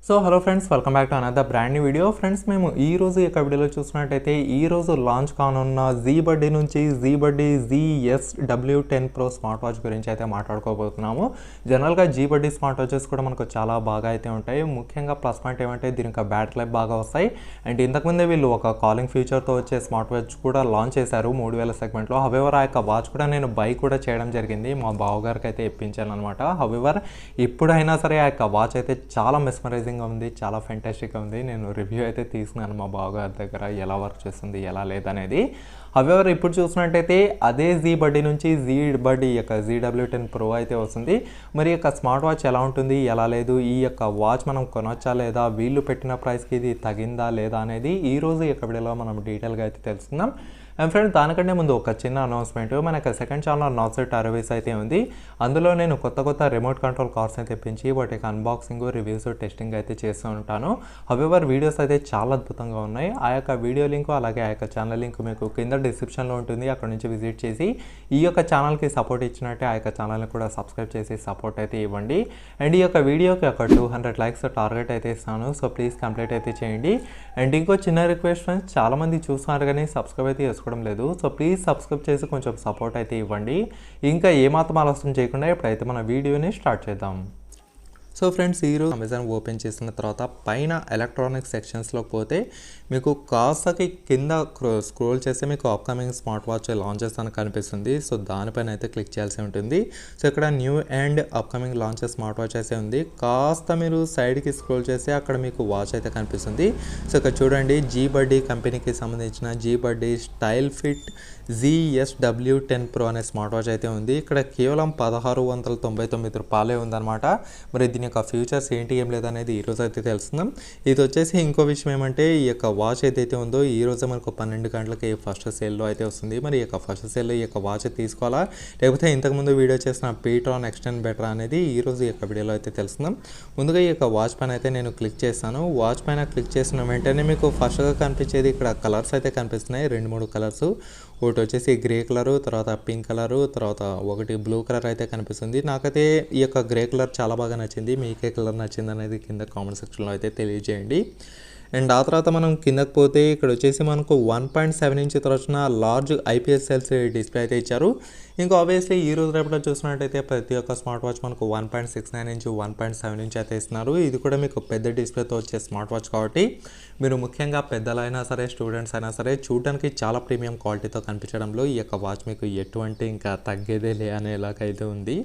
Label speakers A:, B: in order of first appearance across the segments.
A: So hello friends, welcome back to another brand new video. Friends, మేము ఈ రోజు యొక్క వీడియోలో చూసినట్టయితే ఈ రోజు లాంచ్ కానున్న జీ బడ్డీ నుంచి జీ బడ్డీ ZSW10 Pro స్మార్ట్ వాచ్ గురించి అయితే మాట్లాడుకోబోతున్నాము. జనరల్గా జీ బడ్డీ స్మార్ట్ వాచెస్ కూడా మనకు చాలా బాగా అయితే ఉంటాయి. ముఖ్యంగా ప్లస్ పాయింట్ ఏమంటే దీనికి బ్యాటరీ లైఫ్ బాగా వస్తాయి. అండ్ ఇంతకుముందే వీళ్ళు ఒక కాలింగ్ ఫీచర్తో వచ్చే స్మార్ట్ వాచ్ కూడా లాంచ్ చేశారు 3000 సెగ్మెంట్లో. హవెవర్ ఆ యొక్క వాచ్ కూడా నేను బై కూడా చేయడం జరిగింది, మా బావగారికి అయితే ఇప్పించాను అనమాట. హవెవర్ ఇప్పుడైనా సరే ఆ యొక్క వాచ్ అయితే చాలా మెస్మరైజింగ్ ఉంది, చాలా ఫెంటాస్టిక్గా ఉంది. నేను రివ్యూ అయితే తీసుకున్నాను మా బావగారి దగ్గర, ఎలా వర్క్ చేస్తుంది ఎలా లేదనేది. హవెవర్ ఇప్పుడు చూసినట్టయితే అదే జీ బడ్డీ నుంచి జీ బడ్డీ యొక్క ZW10 Pro అయితే వస్తుంది. మరి యొక్క స్మార్ట్ వాచ్ ఎలా ఉంటుంది ఎలా లేదు, ఈ యొక్క వాచ్ మనం కొనొచ్చా లేదా, వీళ్ళు పెట్టిన ప్రైస్కి ఇది తగిందా లేదా అనేది ఈరోజు ఈ యొక్క వీడియోలో మనం డీటెయిల్గా అయితే తెలుసుకుందాం. అండ్ ఫ్రెండ్స్, దానికంటే ముందు ఒక చిన్న అనౌన్స్మెంట్. మనకు సెకండ్ ఛానల్ నాట్సెట్ అరవైస్ అయితే ఉంది. అందులో నేను కొత్త రిమోట్ కంట్రోల్ కార్స్ అయితే తెప్పించి వాటి యొక్క అన్బాక్సింగ్, రివ్యూస్, టెస్టింగ్ అయితే చేస్తూ ఉంటాను. హవెవర్ వీడియోస్ అయితే చాలా అద్భుతంగా ఉన్నాయి. ఆ యొక్క వీడియో లింక్ అలాగే ఆ యొక్క ఛానల్ లింక్ మీకు కింద డిస్క్రిప్షన్లో ఉంటుంది. అక్కడ నుంచి విజిట్ చేసి ఈ యొక్క ఛానల్కి సపోర్ట్ ఇచ్చినట్టే ఆ యొక్క ఛానల్ని కూడా సబ్స్క్రైబ్ చేసి సపోర్ట్ అయితే ఇవ్వండి. అండ్ ఈ యొక్క వీడియోకి ఒక 200 లైక్స్ టార్గెట్ అయితే ఇస్తాను. సో ప్లీజ్ కంప్లీట్ అయితే చేయండి. అండ్ ఇంకో చిన్న రిక్వెస్ట్ ఫ్రెండ్స్, చాలామంది చూస్తున్నారు కానీ సబ్స్క్రైబ్ అయితే చేసుకోవడం లేదు. సో ప్లీజ్ సబ్స్క్రైబ్ చేసి కొంచెం సపోర్ట్ అయితే ఇవ్వండి. ఇంకా ఏమాత్రం ఆలస్యం చేయకుండా ఇప్పుడైతే మన వీడియోని స్టార్ట్ చేద్దాం. సో ఫ్రెండ్స్, ఈరోజు అమెజాన్ ఓపెన్ చేసిన తర్వాత పైన ఎలక్ట్రానిక్ సెక్షన్స్లోకి పోతే మీకు కాస్తకి కింద స్క్రోల్ చేస్తే మీకు అప్కమింగ్ స్మార్ట్ వాచ్ లాంచెస్ అని కనిపిస్తుంది. సో దానిపైన అయితే క్లిక్ చేయాల్సి ఉంటుంది. సో ఇక్కడ new and upcoming launches smart watch అయితే ఉంది. కాస్త మీరు సైడ్కి స్క్రోల్ చేస్తే అక్కడ మీకు వాచ్ అయితే కనిపిస్తుంది. సో ఇక్కడ చూడండి, జీ బడ్డీ కంపెనీకి సంబంధించిన జీ బడ్డీ స్టైల్ ఫిట్ ZSW10 Pro అనే స్మార్ట్ వాచ్ అయితే ఉంది. ఇక్కడ కేవలం 1699 రూపాయలే ఉందన్నమాట. మరి దీని యొక్క ఫ్యూచర్స్ ఏంటి ఏం లేదనేది ఈరోజు అయితే తెలుస్తున్నాం. ఇది వచ్చేసి ఇంకో విషయం ఏమంటే, ఈ యొక్క వాచ్ ఏదైతే ఉందో ఈ రోజు మనకు 12 గంటలకి ఫస్ట్ సేల్లో అయితే వస్తుంది. మరి ఈ యొక్క ఫస్ట్ సేల్లో ఈ యొక్క వాచ్ తీసుకోవాలా లేకపోతే ఇంతకుముందు వీడియో చేసిన పీట్రాన్ ఎక్స్టెండ్ బెటర్ అనేది ఈరోజు ఈ యొక్క వీడియోలో అయితే తెలుస్తున్నాం. ముందుగా ఈ యొక్క వాచ్ పైన అయితే నేను క్లిక్ చేస్తాను. వాచ్ పైన క్లిక్ చేసిన వెంటనే మీకు ఫస్ట్గా కనిపించేది ఇక్కడ కలర్స్ అయితే కనిపిస్తున్నాయి, 2-3 కలర్స్. ఒకటి వచ్చేసి గ్రే కలరు, తర్వాత పింక్ కలరు, తర్వాత ఒకటి బ్లూ కలర్ అయితే కనిపిస్తుంది. నాకైతే ఈ యొక్క గ్రే కలర్ చాలా బాగా నచ్చింది. మీకే కలర్ నచ్చింది అనేది కింద కామెంట్ సెక్షన్లో అయితే తెలియజేయండి. అండ్ ఆ తర్వాత మనం కిందకి పోతే ఇక్కడ వచ్చేసి మనకు 1.7 ఇంచ్ వచ్చిన లార్జ్ IPS LCD డిస్ప్లే అయితే ఇచ్చారు. ఇంకా ఆబ్వియస్లీ ఈ రోజు రేపట్లో చూసినట్టయితే ప్రతి ఒక్క స్మార్ట్ వాచ్ మనకు 1.69 ఇంచ్ 1.7 ఇంచ్ అయితే ఇస్తున్నారు. ఇది కూడా మీకు పెద్ద డిస్ప్లేతో వచ్చే స్మార్ట్ వాచ్ కాబట్టి మీరు ముఖ్యంగా పెద్దలైనా సరే స్టూడెంట్స్ అయినా సరే చూడడానికి చాలా ప్రీమియం క్వాలిటీతో కనిపించడంలో ఈ యొక్క వాచ్ మీకు ఎటువంటి ఇంకా తగ్గేదే లే అనేలాగైతే ఉంది.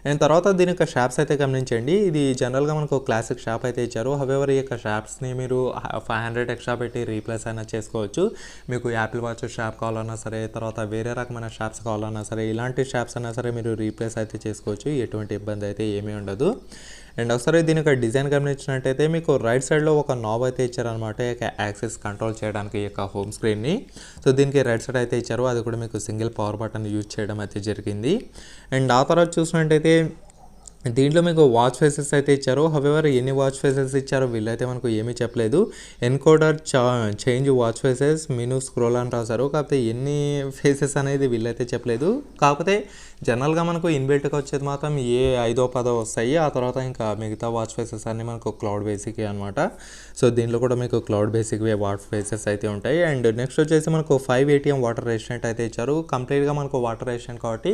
A: అండ్ తర్వాత దీని యొక్క షాప్స్ అయితే గమనించండి. ఇది జనరల్గా మనకు క్లాసిక్ షాప్ అయితే ఇచ్చారు. హవెవర్ ఈ యొక్క షాప్స్ని మీరు 500 ఎక్స్ట్రా పెట్టి రీప్లేస్ అయినా చేసుకోవచ్చు. మీకు యాపిల్ వాచ్ షాప్ కావాలన్నా సరే, తర్వాత వేరే రకమైన షాప్స్ కావాలన్నా సరే, ఇలాంటి షాప్స్ అయినా సరే మీరు రీప్లేస్ అయితే చేసుకోవచ్చు. ఎటువంటి ఇబ్బంది అయితే ఏమీ ఉండదు. అండ్ ఒకసారి దీని యొక్క డిజైన్ గమనించినట్టయితే మీకు రైట్ సైడ్లో ఒక నాబ్ అయితే ఇచ్చారనమాట, యాక్సెస్ కంట్రోల్ చేయడానికి ఈ యొక్క హోమ్ స్క్రీన్ని. సో దీనికి రైట్ సైడ్ అయితే ఇచ్చారు. అది కూడా మీకు సింగిల్ పవర్ బటన్ యూజ్ చేయడం అయితే జరిగింది. అండ్ ఆ తర్వాత చూసినట్టయితే దీంట్లో మీకు వాచ్ ఫేసెస్ అయితే ఇచ్చారు. హవెవర్ ఎన్ని వాచ్ ఫేసెస్ ఇచ్చారో వీళ్ళైతే మనకు ఏమీ చెప్పలేదు. Encoder change watch faces menu scroll అని రాశారు. కాకపోతే ఎన్ని ఫేసెస్ అనేది వీళ్ళైతే చెప్పలేదు. కాకపోతే జనరల్గా మనకు ఇన్బిల్ట్గా వచ్చేది మాత్రం 5-10 వస్తాయి. ఆ తర్వాత ఇంకా మిగతా వాచ్ ఫేసెస్ అన్నీ మనకు క్లౌడ్ బేసిక్ అనమాట. సో దీంట్లో కూడా మీకు క్లౌడ్ బేసిక్ వాచ్ ఫేసెస్ అయితే ఉంటాయి. అండ్ నెక్స్ట్ వచ్చేసి మనకు 5 ATM వాటర్ రెసిస్టెంట్ అయితే ఇచ్చారు. కంప్లీట్గా మనకు వాటర్ రెసిస్టెంట్ కాబట్టి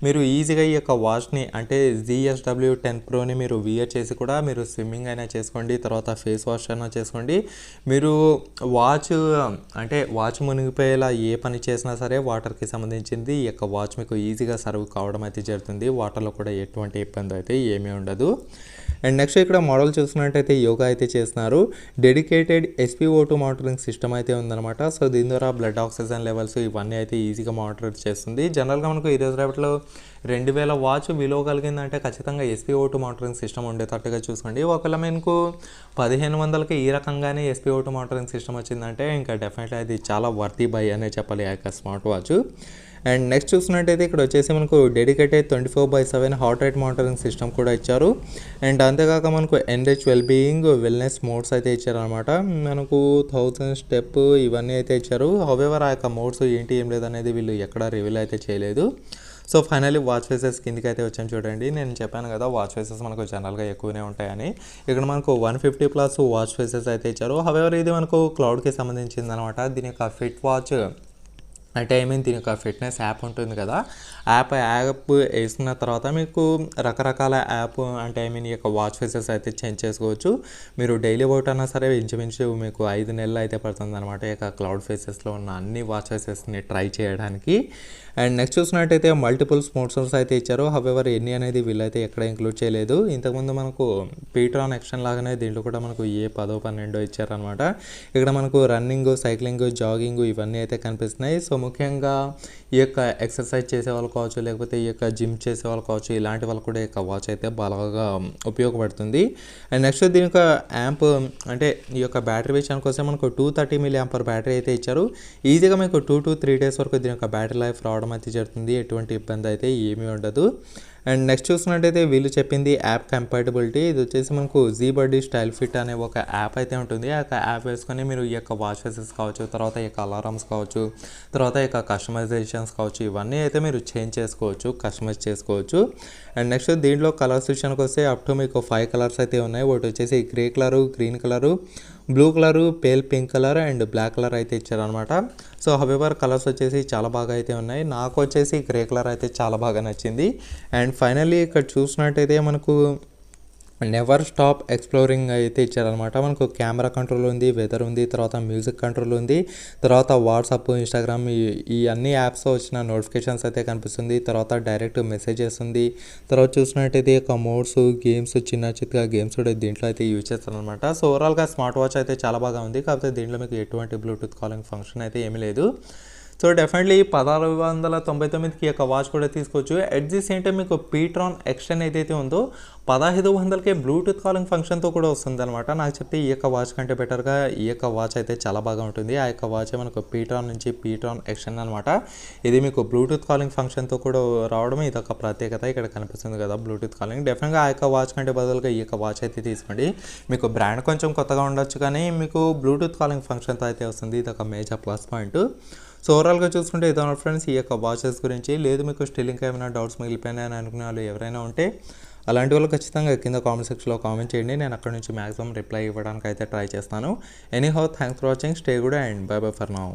A: మీరు ఈజీగా ఈ యొక్క వాచ్ని అంటే ZSW10 Proని మీరు వియర్ చేసి కూడా మీరు స్విమ్మింగ్ అయినా చేసుకోండి, తర్వాత ఫేస్ వాష్ అయినా చేసుకోండి. మీరు వాచ్ మునిగిపోయేలా ఏ పని చేసినా సరే వాటర్కి సంబంధించింది ఈ యొక్క వాచ్ మీకు ఈజీగా సర్వ్ కావడం అయితే జరుగుతుంది. వాటర్లో కూడా ఎటువంటి ఇబ్బంది అయితే ఏమీ ఉండదు. అండ్ నెక్స్ట్ ఇక్కడ మోడల్ చూసినట్టయితే యోగా అయితే చేస్తున్నారు. డెడికేటెడ్ SpO2 మానిటరింగ్ సిస్టమ్ అయితే ఉందన్నమాట. సో దీని ద్వారా బ్లడ్ ఆక్సిజన్ లెవెల్స్ ఇవన్నీ అయితే ఈజీగా మానిటర్ చేస్తుంది. జనరల్గా మనకు ఈ రోజు రేపట్లో 2000 వాచ్ విలువ కలిగిందంటే ఖచ్చితంగా SpO2 మానిటరింగ్ సిస్టమ్ ఉండేటట్టుగా చూసుకోండి. ఒకవేళ మీకు 1500కి ఈ రకంగానే SpO2 మానిటరింగ్ సిస్టమ్ వచ్చిందంటే ఇంకా డెఫినెట్లీ అది చాలా వర్తీ బై అనే చెప్పాలి ఆ యొక్క స్మార్ట్ వాచ్. అండ్ నెక్స్ట్ చూసినట్టయితే ఇక్కడ వచ్చేసి మనకు dedicated 24/7 heart rate monitoring system కూడా ఇచ్చారు. అండ్ అంతేకాక మనకు ఎన్రిచ్ వెల్బీయింగ్ వెల్నెస్ మోడ్స్ అయితే ఇచ్చారనమాట. మనకు 1000 స్టెప్ ఇవన్నీ అయితే ఇచ్చారు. హవెవర్ ఆ యొక్క మోడ్స్ ఏంటి ఏం లేదనేది వీళ్ళు ఎక్కడ రివీల్ అయితే చేయలేదు. సో ఫైనల్లీ వాచ్ ఫేసెస్ కిందికి అయితే వచ్చాను చూడండి. నేను చెప్పాను కదా వాచ్ ఫేసెస్ మనకు జనరల్గా ఎక్కువనే ఉంటాయని. ఇక్కడ మనకు 150+ వాచ్ ఫేసెస్ అయితే ఇచ్చారు. హవెవర్ ఇది మనకు క్లౌడ్కి సంబంధించింది అనమాట. దీని యొక్క ఫిట్ వాచ్ అంటే దీని యొక్క ఫిట్నెస్ యాప్ ఉంటుంది కదా, యాప్ వేసుకున్న తర్వాత మీకు రకరకాల యాప్ అంటే ఈ యొక్క వాచ్ ఫేసెస్ అయితే చేంజ్ చేసుకోవచ్చు. మీరు డైలీ వర్క్ అన్నా సరే ఇంచుమించు మీకు 5 నెలలు అయితే పడుతుంది అనమాట ఈ యొక్క క్లౌడ్ ఫేసెస్లో ఉన్న అన్ని వాచ్ ఫేసెస్ని ట్రై చేయడానికి. అండ్ నెక్స్ట్ చూసినట్టయితే మల్టిపుల్ స్పోర్ట్సర్స్ అయితే ఇచ్చారు. హవెవర్ ఎన్ని అనేది వీళ్ళైతే ఎక్కడ ఇంక్లూడ్ చేయలేదు. ఇంతకుముందు మనకు పీట్రాన్ ఎక్స్టెన్ లాగానే దీంట్లో కూడా మనకు 10, 12 ఇచ్చారనమాట. ఇక్కడ మనకు రన్నింగ్, సైక్లింగ్, జాగింగ్ ఇవన్నీ అయితే కనిపిస్తున్నాయి. సో ముఖ్యంగా ఈ యొక్క ఎక్సర్సైజ్ చేసే వాళ్ళు కావచ్చు, లేకపోతే ఈ యొక్క జిమ్ చేసే వాళ్ళు కావచ్చు, ఇలాంటి వాళ్ళకు కూడా ఈ యొక్క వాచ్ అయితే బాగా ఉపయోగపడుతుంది. అండ్ నెక్స్ట్ దీని యొక్క యాంప్ అంటే ఈ యొక్క బ్యాటరీ విషయానికి వస్తే మనకు 230 mAh బ్యాటరీ అయితే ఇచ్చారు. ఈజీగా మీకు 2 to 3 days వరకు దీని యొక్క బ్యాటరీ లైఫ్ రావడం అయితే జరుగుతుంది. ఎటువంటి ఇబ్బంది అయితే ఏమీ ఉండదు. అండ్ నెక్స్ట్ చూసినట్టయితే వీళ్ళు చెప్పింది యాప్ కంపాటబిలిటీ. ఇది వచ్చేసి మనకు జీ బడ్డీ స్టైల్ ఫిట్ అనే ఒక యాప్ అయితే ఉంటుంది. ఆ యొక్క యాప్ వేసుకొని మీరు ఈ యొక్క వాచ్ ఫేసెస్ కావచ్చు, తర్వాత ఈ యొక్క అలారమ్స్ కావచ్చు, తర్వాత ఈ యొక్క కస్టమైజేషన్స్ కావచ్చు, ఇవన్నీ అయితే మీరు చేంజ్ చేసుకోవచ్చు, కస్టమైజ్ చేసుకోవచ్చు. అండ్ నెక్స్ట్ దీంట్లో కలర్స్ విషయానికి వస్తే అప్ టు మీకు 5 కలర్స్ అయితే ఉన్నాయి. ఒకటి వచ్చేసి grey colour, green colour, blue colour, pale pink colour and black colour అయితే ఇచ్చారనమాట. సో హవెవర్ కలర్స్ వచ్చేసి చాలా బాగా అయితే ఉన్నాయి. నాకు వచ్చేసి గ్రే కలర్ అయితే చాలా బాగా నచ్చింది. అండ్ ఫైనల్లీ ఇక్కడ చూసినట్టయితే మనకు నెవర్ స్టాప్ ఎక్స్ప్లోరింగ్ అయితే ఇచ్చారనమాట. మనకు కెమెరా కంట్రోల్ ఉంది, వెదర్ ఉంది, తర్వాత మ్యూజిక్ కంట్రోల్ ఉంది, తర్వాత వాట్సాప్, ఇన్స్టాగ్రామ్ ఈ అన్ని యాప్స్ వచ్చిన నోటిఫికేషన్స్ అయితే కనిపిస్తుంది. తర్వాత డైరెక్ట్ మెసేజెస్ ఉంది. తర్వాత చూసినట్టయితే ఒక మోడ్స్, గేమ్స్, చిన్న గేమ్స్ కూడా దీంట్లో అయితే యూజ్ చేస్తారనమాట. సో ఓవరాల్గా స్మార్ట్ వాచ్ అయితే చాలా బాగా ఉంది. కాకపోతే దీంట్లో మీకు ఎటువంటి బ్లూటూత్ కాలింగ్ ఫంక్షన్ అయితే ఏమీ లేదు. సో డెఫినెట్లీ 1699కి యొక్క వాచ్ కూడా తీసుకోవచ్చు. ఎట్ ది సేమ్ టైం మీకు పీట్రాన్ ఎక్స్టెన్ ఏదైతే ఉందో 1500కే బ్లూటూత్ కాలింగ్ ఫంక్షన్తో కూడా వస్తుంది అనమాట. నాకు చెప్తే ఈ యొక్క వాచ్ కంటే బెటర్గా ఈ యొక్క వాచ్ అయితే చాలా బాగా ఉంటుంది. ఆ యొక్క వాచ్ మనకు పీట్రాన్ నుంచి పీట్రాన్ ఎక్స్టెన్ అనమాట. ఇది మీకు బ్లూటూత్ కాలింగ్ ఫంక్షన్తో కూడా రావడం ఇది ఒక ప్రత్యేకత. ఇక్కడ కనిపిస్తుంది కదా బ్లూటూత్ కాలింగ్. డెఫినెట్గా ఆ యొక్క వాచ్ కంటే బదులుగా ఈ యొక్క వాచ్ అయితే తీసుకోండి. మీకు బ్రాండ్ కొంచెం కొత్తగా ఉండొచ్చు, కానీ మీకు బ్లూటూత్ కాలింగ్ ఫంక్షన్తో అయితే వస్తుంది. ఇది ఒక మేజర్ ప్లస్ పాయింట్. సో ఓవరాల్గా చూసుకుంటే ఇదన్న ఫ్రెండ్స్ ఈ యొక్క వాచెస్ గురించి. లేదు మీకు స్టిల్ ఇంకా ఏమైనా డౌట్స్ మిగిలిపోయినాయని అనుకునే వాళ్ళు ఎవరైనా ఉంటే అలాంటి వాళ్ళు ఖచ్చితంగా కింద కామెంట్ సెక్షన్లో కామెంట్ చేయండి. నేను అక్కడ నుంచి మ్యాక్సిమం రిప్లై ఇవ్వడానికి అయితే ట్రై చేస్తాను. Anyhow thanks for watching. Stay good and by by for now.